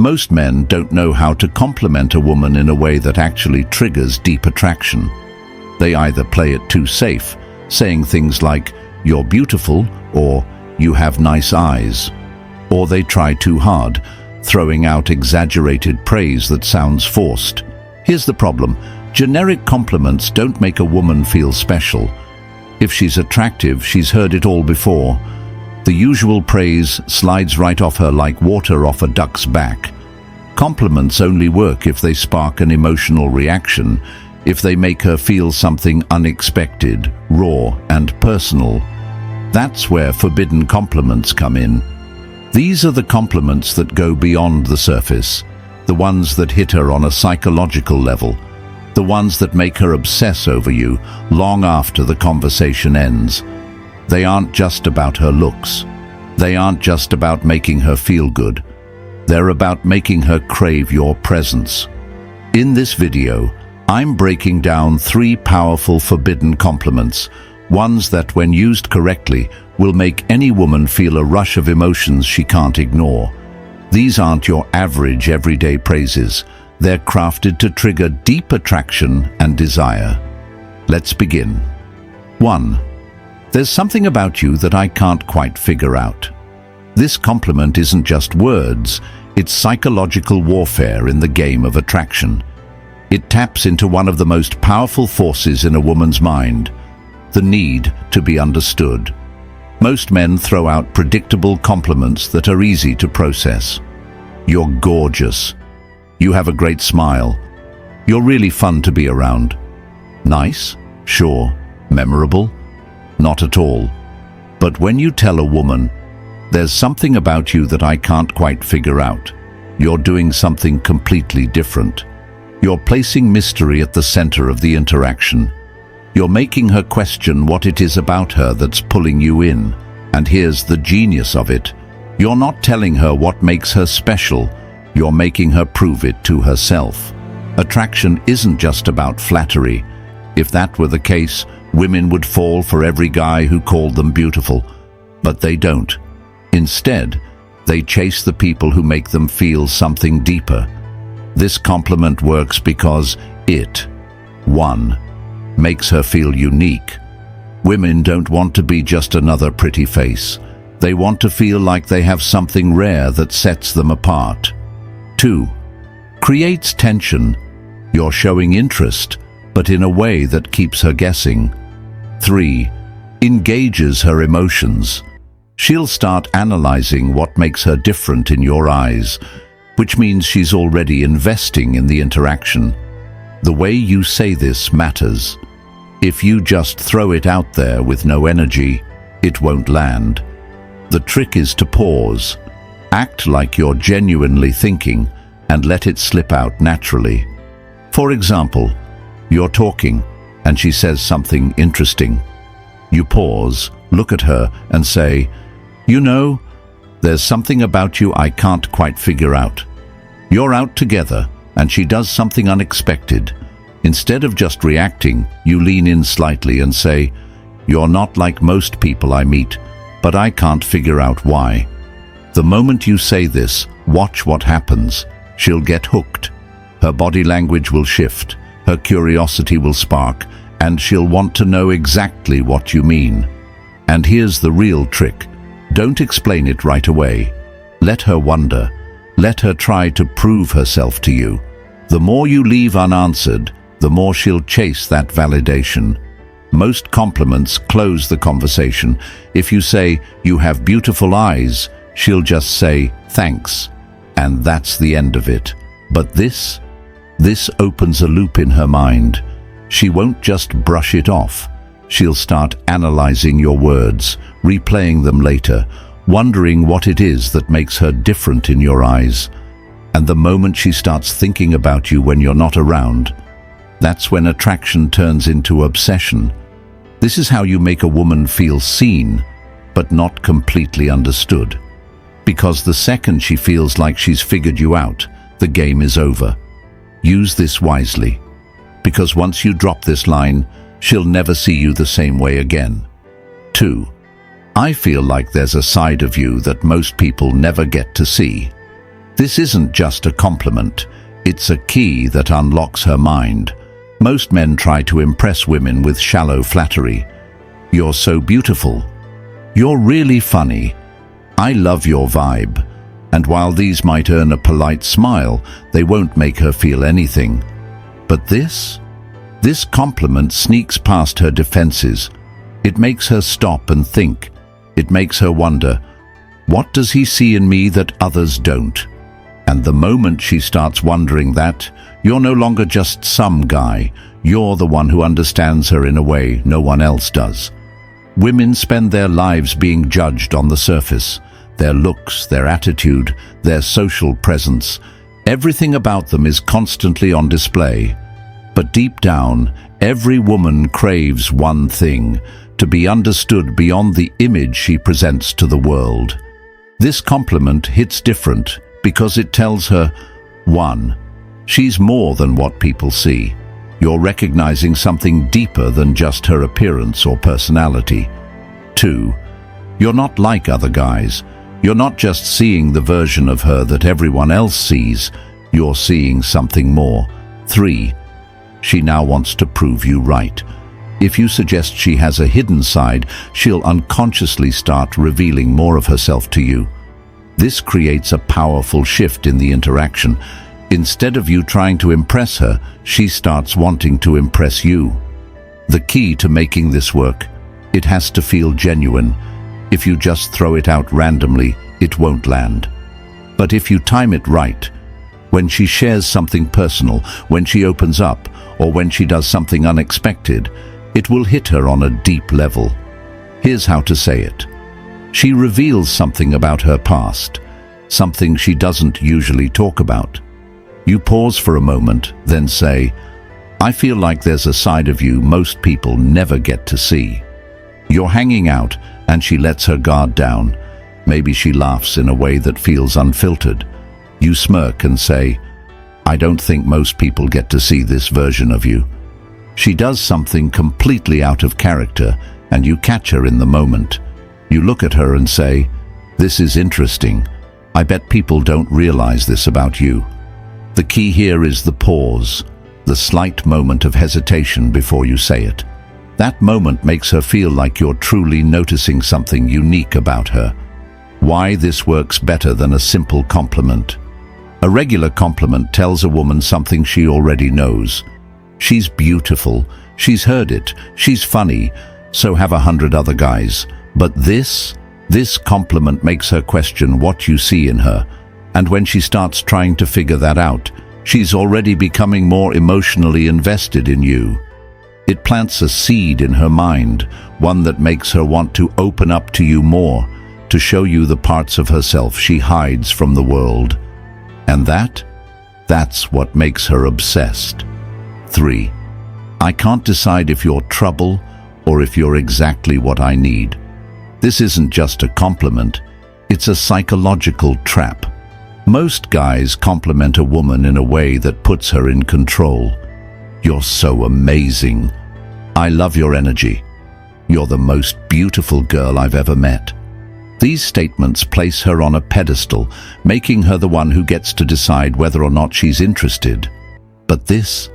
Most men don't know how to compliment a woman in a way that actually triggers deep attraction. They either play it too safe, saying things like, "You're beautiful," or "You have nice eyes." Or they try too hard, throwing out exaggerated praise that sounds forced. Here's the problem. Generic compliments don't make a woman feel special. If she's attractive, she's heard it all before. The usual praise slides right off her like water off a duck's back. Compliments only work if they spark an emotional reaction, if they make her feel something unexpected, raw, and personal. That's where forbidden compliments come in. These are the compliments that go beyond the surface, the ones that hit her on a psychological level, the ones that make her obsess over you long after the conversation ends. They aren't just about her looks. They aren't just about making her feel good. They're about making her crave your presence. In this video, I'm breaking down 3 powerful forbidden compliments, ones that, when used correctly, will make any woman feel a rush of emotions she can't ignore. These aren't your average everyday praises. They're crafted to trigger deep attraction and desire. Let's begin. 1. There's something about you that I can't quite figure out. This compliment isn't just words, it's psychological warfare in the game of attraction. It taps into one of the most powerful forces in a woman's mind, the need to be understood. Most men throw out predictable compliments that are easy to process. "You're gorgeous." "You have a great smile." "You're really fun to be around." Nice? Sure. Memorable? Not at all. But when you tell a woman, "There's something about you that I can't quite figure out," you're doing something completely different. You're placing mystery at the center of the interaction. You're making her question what it is about her that's pulling you in. And here's the genius of it. You're not telling her what makes her special. You're making her prove it to herself. Attraction isn't just about flattery. If that were the case, women would fall for every guy who called them beautiful. But they don't. Instead, they chase the people who make them feel something deeper. This compliment works because it, 1, makes her feel unique. Women don't want to be just another pretty face. They want to feel like they have something rare that sets them apart. 2, creates tension. You're showing interest, but in a way that keeps her guessing. 3, engages her emotions. She'll start analyzing what makes her different in your eyes, which means she's already investing in the interaction. The way you say this matters. If you just throw it out there with no energy, it won't land. The trick is to pause, act like you're genuinely thinking, and let it slip out naturally. For example, you're talking, and she says something interesting. You pause, look at her, and say, "You know, there's something about you I can't quite figure out." You're out together, and she does something unexpected. Instead of just reacting, you lean in slightly and say, "You're not like most people I meet, but I can't figure out why." The moment you say this, watch what happens. She'll get hooked. Her body language will shift, her curiosity will spark, and she'll want to know exactly what you mean. And here's the real trick. Don't explain it right away. Let her wonder. Let her try to prove herself to you. The more you leave unanswered, the more she'll chase that validation. Most compliments close the conversation. If you say, "You have beautiful eyes," she'll just say, "Thanks." And that's the end of it. But this opens a loop in her mind. She won't just brush it off. She'll start analyzing your words, replaying them later, wondering what it is that makes her different in your eyes. And the moment she starts thinking about you when you're not around, that's when attraction turns into obsession. This is how you make a woman feel seen, but not completely understood. Because the second she feels like she's figured you out, the game is over. Use this wisely, because once you drop this line, she'll never see you the same way again. 2. I feel like there's a side of you that most people never get to see. This isn't just a compliment, it's a key that unlocks her mind. Most men try to impress women with shallow flattery. You're so beautiful. You're really funny. I love your vibe. And while these might earn a polite smile, they won't make her feel anything. But this compliment sneaks past her defenses. It makes her stop and think. It makes her wonder, what does he see in me that others don't? And the moment she starts wondering that, you're no longer just some guy. You're the one who understands her in a way no one else does. Women spend their lives being judged on the surface. Their looks, their attitude, their social presence. Everything about them is constantly on display. But deep down, every woman craves one thing, to be understood beyond the image she presents to the world. This compliment hits different because it tells her, 1. She's more than what people see. You're recognizing something deeper than just her appearance or personality. 2. You're not like other guys. You're not just seeing the version of her that everyone else sees. You're seeing something more. 3. She now wants to prove you right. If you suggest she has a hidden side, she'll unconsciously start revealing more of herself to you. This creates a powerful shift in the interaction. Instead of you trying to impress her, she starts wanting to impress you. The key to making this work, it has to feel genuine. If you just throw it out randomly, it won't land. But if you time it right, when she shares something personal, when she opens up, or when she does something unexpected, it will hit her on a deep level. Here's how to say it. She reveals something about her past, something she doesn't usually talk about. You pause for a moment, then say, I feel like there's a side of you most people never get to see. You're hanging out, and she lets her guard down. Maybe she laughs in a way that feels unfiltered. You smirk and say, I don't think most people get to see this version of you. She does something completely out of character, and you catch her in the moment. You look at her and say, this is interesting. I bet people don't realize this about you. The key here is the pause, the slight moment of hesitation before you say it. That moment makes her feel like you're truly noticing something unique about her. Why this works better than a simple compliment. A regular compliment tells a woman something she already knows. She's beautiful, she's heard it, she's funny, so have 100 other guys. But this compliment makes her question what you see in her. And when she starts trying to figure that out, she's already becoming more emotionally invested in you. It plants a seed in her mind, one that makes her want to open up to you more, to show you the parts of herself she hides from the world. And that's what makes her obsessed. 3. I can't decide if you're trouble or if you're exactly what I need. This isn't just a compliment, it's a psychological trap. Most guys compliment a woman in a way that puts her in control. You're so amazing. I love your energy. You're the most beautiful girl I've ever met. These statements place her on a pedestal, making her the one who gets to decide whether or not she's interested. But this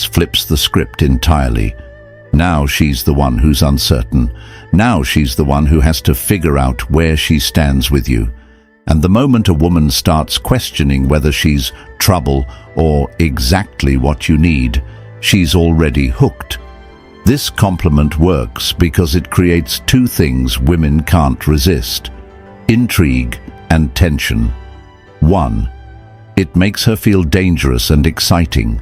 flips the script entirely. Now she's the one who's uncertain. Now she's the one who has to figure out where she stands with you. And the moment a woman starts questioning whether she's trouble or exactly what you need, she's already hooked. This compliment works because it creates two things women can't resist: intrigue and tension. 1. It makes her feel dangerous and exciting.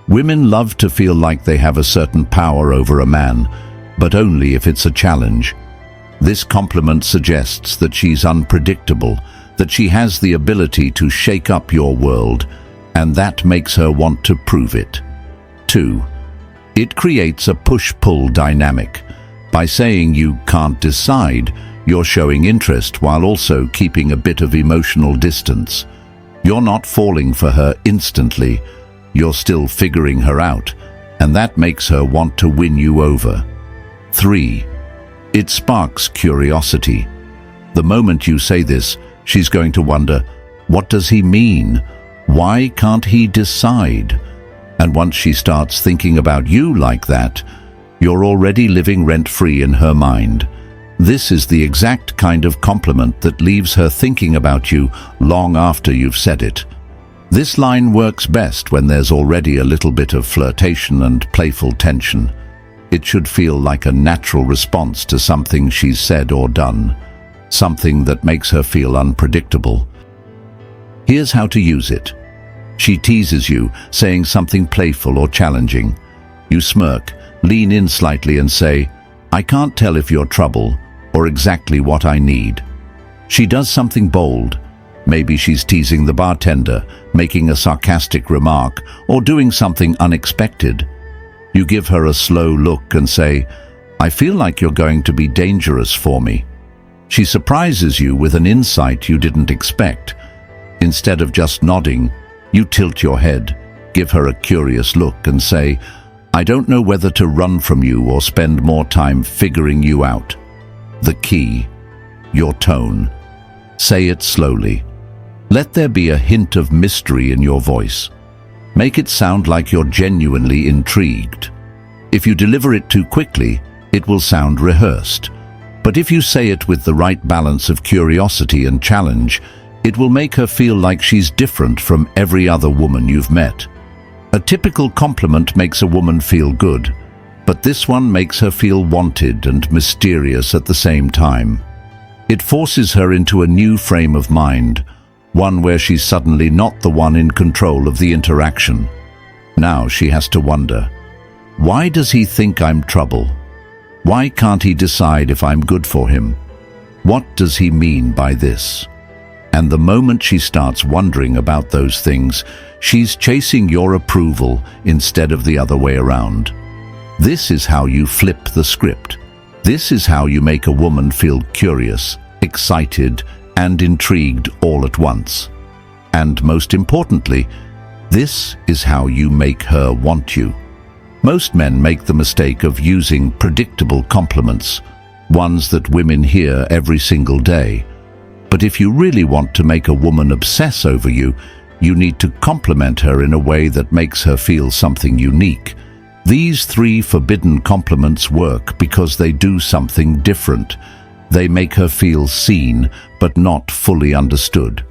Women love to feel like they have a certain power over a man, but only if it's a challenge. This compliment suggests that she's unpredictable, that she has the ability to shake up your world, and that makes her want to prove it. 2. It creates a push-pull dynamic. By saying you can't decide, you're showing interest while also keeping a bit of emotional distance. You're not falling for her instantly. You're still figuring her out, and that makes her want to win you over. 3. It sparks curiosity. The moment you say this, she's going to wonder, What does he mean? Why can't he decide? And once she starts thinking about you like that, you're already living rent-free in her mind. This is the exact kind of compliment that leaves her thinking about you long after you've said it. This line works best when there's already a little bit of flirtation and playful tension. It should feel like a natural response to something she's said or done, something that makes her feel unpredictable. Here's how to use it. She teases you, saying something playful or challenging. You smirk, lean in slightly and say, "I can't tell if you're trouble or exactly what I need." She does something bold. Maybe she's teasing the bartender, making a sarcastic remark, or doing something unexpected. You give her a slow look and say, "I feel like you're going to be dangerous for me." She surprises you with an insight you didn't expect. Instead of just nodding, you tilt your head, give her a curious look and say, "I don't know whether to run from you or spend more time figuring you out." The key, your tone. Say it slowly. Let there be a hint of mystery in your voice. Make it sound like you're genuinely intrigued. If you deliver it too quickly, it will sound rehearsed. But if you say it with the right balance of curiosity and challenge, it will make her feel like she's different from every other woman you've met. A typical compliment makes a woman feel good, but this one makes her feel wanted and mysterious at the same time. It forces her into a new frame of mind, one where she's suddenly not the one in control of the interaction. Now she has to wonder, why does he think I'm trouble? Why can't he decide if I'm good for him? What does he mean by this? And the moment she starts wondering about those things, she's chasing your approval instead of the other way around. This is how you flip the script. This is how you make a woman feel curious, excited, and intrigued all at once. And most importantly, this is how you make her want you. Most men make the mistake of using predictable compliments, ones that women hear every single day. But if you really want to make a woman obsess over you, you need to compliment her in a way that makes her feel something unique. These 3 forbidden compliments work because they do something different. They make her feel seen, but not fully understood.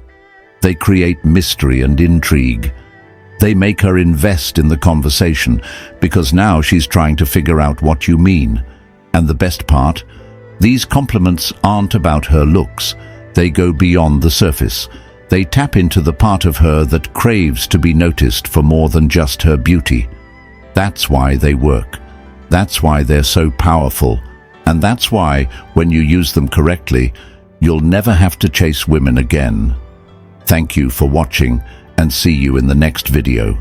They create mystery and intrigue. They make her invest in the conversation, because now she's trying to figure out what you mean. And the best part? These compliments aren't about her looks. They go beyond the surface. They tap into the part of her that craves to be noticed for more than just her beauty. That's why they work. That's why they're so powerful. And that's why, when you use them correctly, you'll never have to chase women again. Thank you for watching, and see you in the next video.